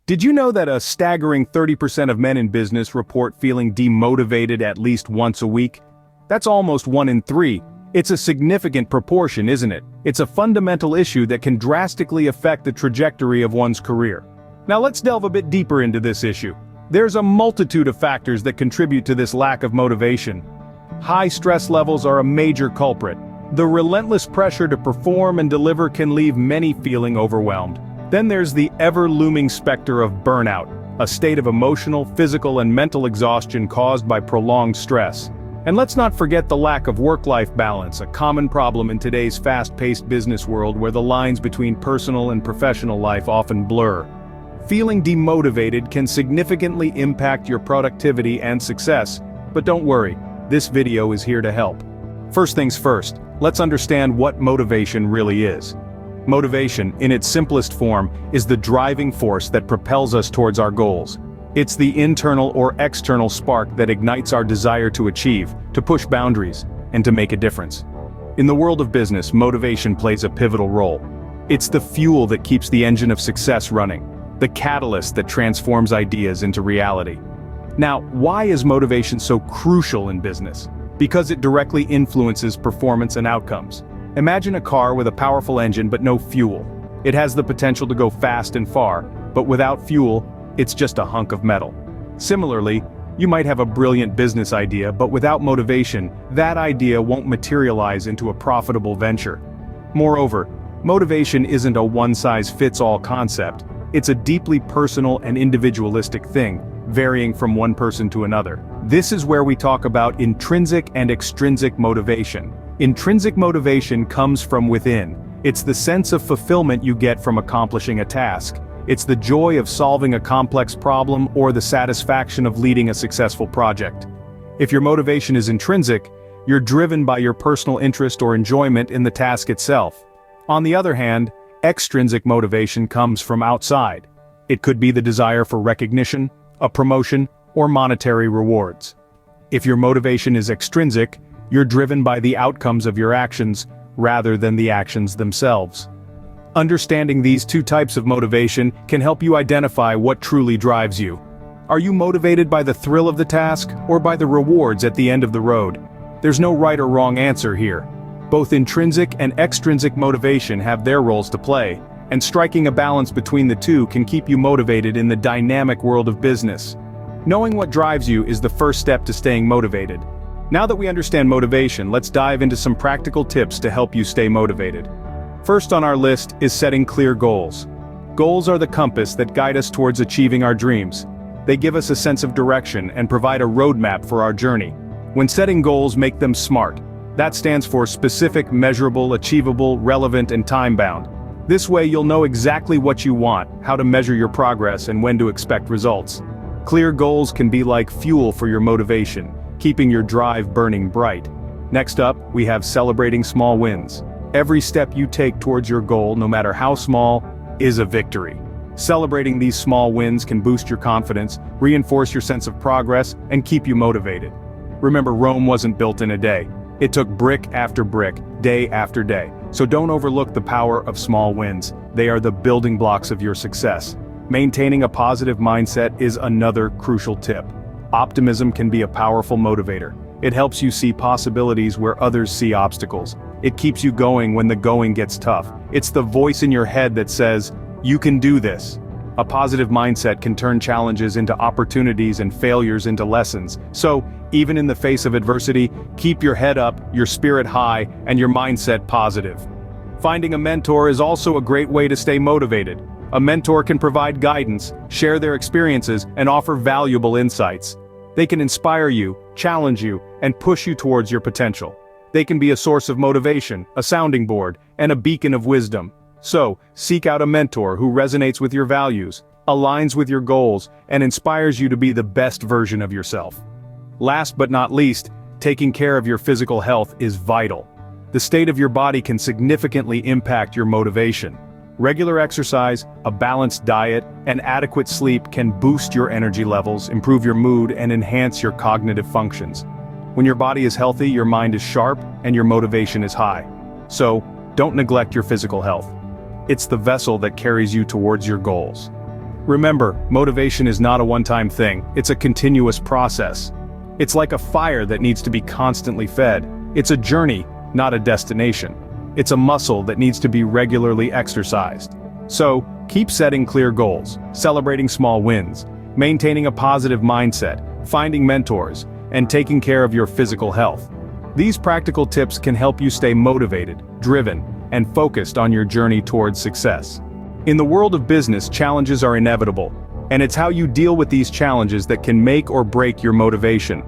Did you know that a staggering 30% of men in business report feeling demotivated at least once a week? That's almost 1 in 3. It's a significant proportion, isn't it? It's a fundamental issue that can drastically affect the trajectory of one's career. Now let's delve a bit deeper into this issue. There's a multitude of factors that contribute to this lack of motivation. High stress levels are a major culprit. The relentless pressure to perform and deliver can leave many feeling overwhelmed. Then there's the ever-looming specter of burnout, a state of emotional, physical, and mental exhaustion caused by prolonged stress. And let's not forget the lack of work-life balance, a common problem in today's fast-paced business world where the lines between personal and professional life often blur. Feeling demotivated can significantly impact your productivity and success, but don't worry, this video is here to help. First things first, let's understand what motivation really is. Motivation, in its simplest form, is the driving force that propels us towards our goals. It's the internal or external spark that ignites our desire to achieve, to push boundaries, and to make a difference. In the world of business, motivation plays a pivotal role. It's the fuel that keeps the engine of success running, the catalyst that transforms ideas into reality. Now, why is motivation so crucial in business? Because it directly influences performance and outcomes. Imagine a car with a powerful engine but no fuel. It has the potential to go fast and far, but without fuel, it's just a hunk of metal. Similarly, you might have a brilliant business idea, but without motivation, that idea won't materialize into a profitable venture. Moreover, motivation isn't a one-size-fits-all concept. It's a deeply personal and individualistic thing, varying from one person to another. This is where we talk about intrinsic and extrinsic motivation. Intrinsic motivation comes from within. It's the sense of fulfillment you get from accomplishing a task. It's the joy of solving a complex problem or the satisfaction of leading a successful project. If your motivation is intrinsic, you're driven by your personal interest or enjoyment in the task itself. On the other hand, extrinsic motivation comes from outside. It could be the desire for recognition, a promotion, or monetary rewards. If your motivation is extrinsic, you're driven by the outcomes of your actions, rather than the actions themselves. Understanding these two types of motivation can help you identify what truly drives you. Are you motivated by the thrill of the task, or by the rewards at the end of the road? There's no right or wrong answer here. Both intrinsic and extrinsic motivation have their roles to play, and striking a balance between the two can keep you motivated in the dynamic world of business. Knowing what drives you is the first step to staying motivated. Now that we understand motivation, let's dive into some practical tips to help you stay motivated. First on our list is setting clear goals. Goals are the compass that guide us towards achieving our dreams. They give us a sense of direction and provide a roadmap for our journey. When setting goals, make them SMART. That stands for specific, measurable, achievable, relevant, and time-bound. This way you'll know exactly what you want, how to measure your progress, and when to expect results. Clear goals can be like fuel for your motivation, keeping your drive burning bright. Next up, we have celebrating small wins. Every step you take towards your goal, no matter how small, is a victory. Celebrating these small wins can boost your confidence, reinforce your sense of progress, and keep you motivated. Remember, Rome wasn't built in a day. It took brick after brick, day after day. So don't overlook the power of small wins. They are the building blocks of your success. Maintaining a positive mindset is another crucial tip. Optimism can be a powerful motivator. It helps you see possibilities where others see obstacles. It keeps you going when the going gets tough. It's the voice in your head that says, "You can do this." A positive mindset can turn challenges into opportunities and failures into lessons. So, even in the face of adversity, keep your head up, your spirit high, and your mindset positive. Finding a mentor is also a great way to stay motivated. A mentor can provide guidance, share their experiences, and offer valuable insights. They can inspire you, challenge you, and push you towards your potential. They can be a source of motivation, a sounding board, and a beacon of wisdom. So, seek out a mentor who resonates with your values, aligns with your goals, and inspires you to be the best version of yourself. Last but not least, taking care of your physical health is vital. The state of your body can significantly impact your motivation. Regular exercise, a balanced diet, and adequate sleep can boost your energy levels, improve your mood, and enhance your cognitive functions. When your body is healthy, your mind is sharp, and your motivation is high. So, don't neglect your physical health. It's the vessel that carries you towards your goals. Remember, motivation is not a one-time thing, it's a continuous process. It's like a fire that needs to be constantly fed. It's a journey, not a destination. It's a muscle that needs to be regularly exercised. So, keep setting clear goals, celebrating small wins, maintaining a positive mindset, finding mentors, and taking care of your physical health. These practical tips can help you stay motivated, driven, and focused on your journey towards success. In the world of business, challenges are inevitable, and it's how you deal with these challenges that can make or break your motivation.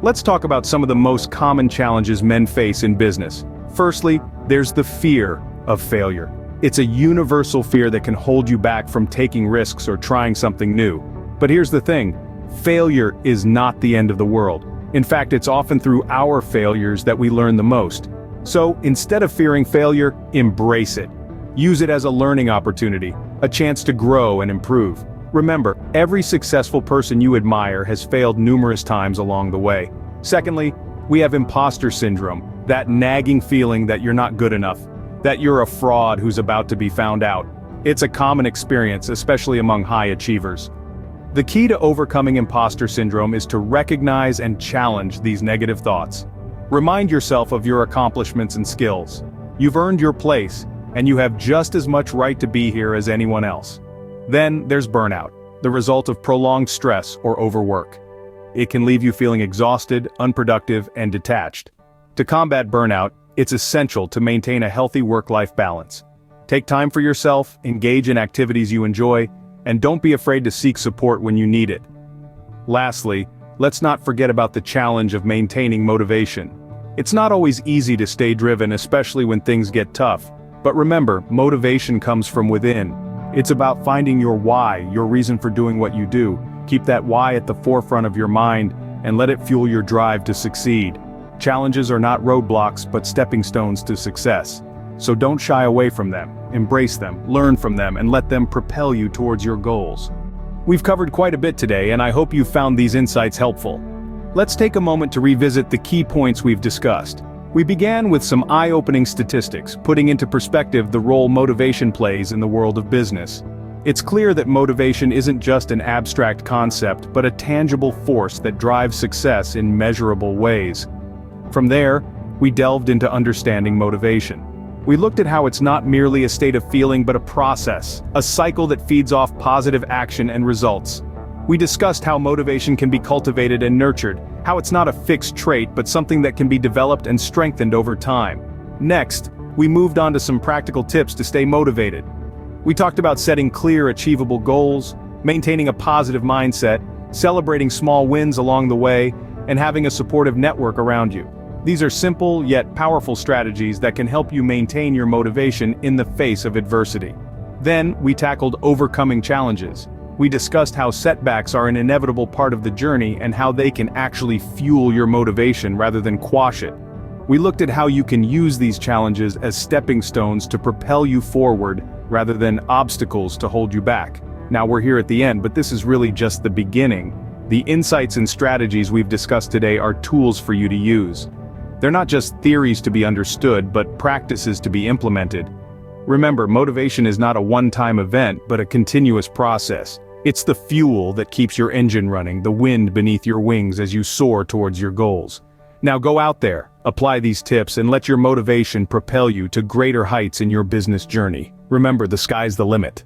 Let's talk about some of the most common challenges men face in business. Firstly, there's the fear of failure. It's a universal fear that can hold you back from taking risks or trying something new. But here's the thing, failure is not the end of the world. In fact, it's often through our failures that we learn the most. So, instead of fearing failure, embrace it. Use it as a learning opportunity, a chance to grow and improve. Remember, every successful person you admire has failed numerous times along the way. Secondly, we have imposter syndrome, that nagging feeling that you're not good enough, that you're a fraud who's about to be found out. It's a common experience, especially among high achievers. The key to overcoming imposter syndrome is to recognize and challenge these negative thoughts. Remind yourself of your accomplishments and skills. You've earned your place, and you have just as much right to be here as anyone else. Then there's burnout, the result of prolonged stress or overwork. It can leave you feeling exhausted, unproductive, and detached. To combat burnout, it's essential to maintain a healthy work-life balance. Take time for yourself, engage in activities you enjoy, and don't be afraid to seek support when you need it. Lastly, let's not forget about the challenge of maintaining motivation. It's not always easy to stay driven, especially when things get tough. But remember, motivation comes from within. It's about finding your why, your reason for doing what you do. Keep that why at the forefront of your mind, and let it fuel your drive to succeed. Challenges are not roadblocks, but stepping stones to success. So don't shy away from them, embrace them, learn from them, and let them propel you towards your goals. We've covered quite a bit today, and I hope you found these insights helpful. Let's take a moment to revisit the key points we've discussed. We began with some eye-opening statistics, putting into perspective the role motivation plays in the world of business. It's clear that motivation isn't just an abstract concept, but a tangible force that drives success in measurable ways. From there, we delved into understanding motivation. We looked at how it's not merely a state of feeling but a process, a cycle that feeds off positive action and results. We discussed how motivation can be cultivated and nurtured, how it's not a fixed trait but something that can be developed and strengthened over time. Next, we moved on to some practical tips to stay motivated. We talked about setting clear, achievable goals, maintaining a positive mindset, celebrating small wins along the way, and having a supportive network around you. These are simple yet powerful strategies that can help you maintain your motivation in the face of adversity. Then, we tackled overcoming challenges. We discussed how setbacks are an inevitable part of the journey and how they can actually fuel your motivation rather than quash it. We looked at how you can use these challenges as stepping stones to propel you forward rather than obstacles to hold you back. Now we're here at the end, but this is really just the beginning. The insights and strategies we've discussed today are tools for you to use. They're not just theories to be understood, but practices to be implemented. Remember, motivation is not a one-time event, but a continuous process. It's the fuel that keeps your engine running, the wind beneath your wings as you soar towards your goals. Now go out there, apply these tips, and let your motivation propel you to greater heights in your business journey. Remember, the sky's the limit.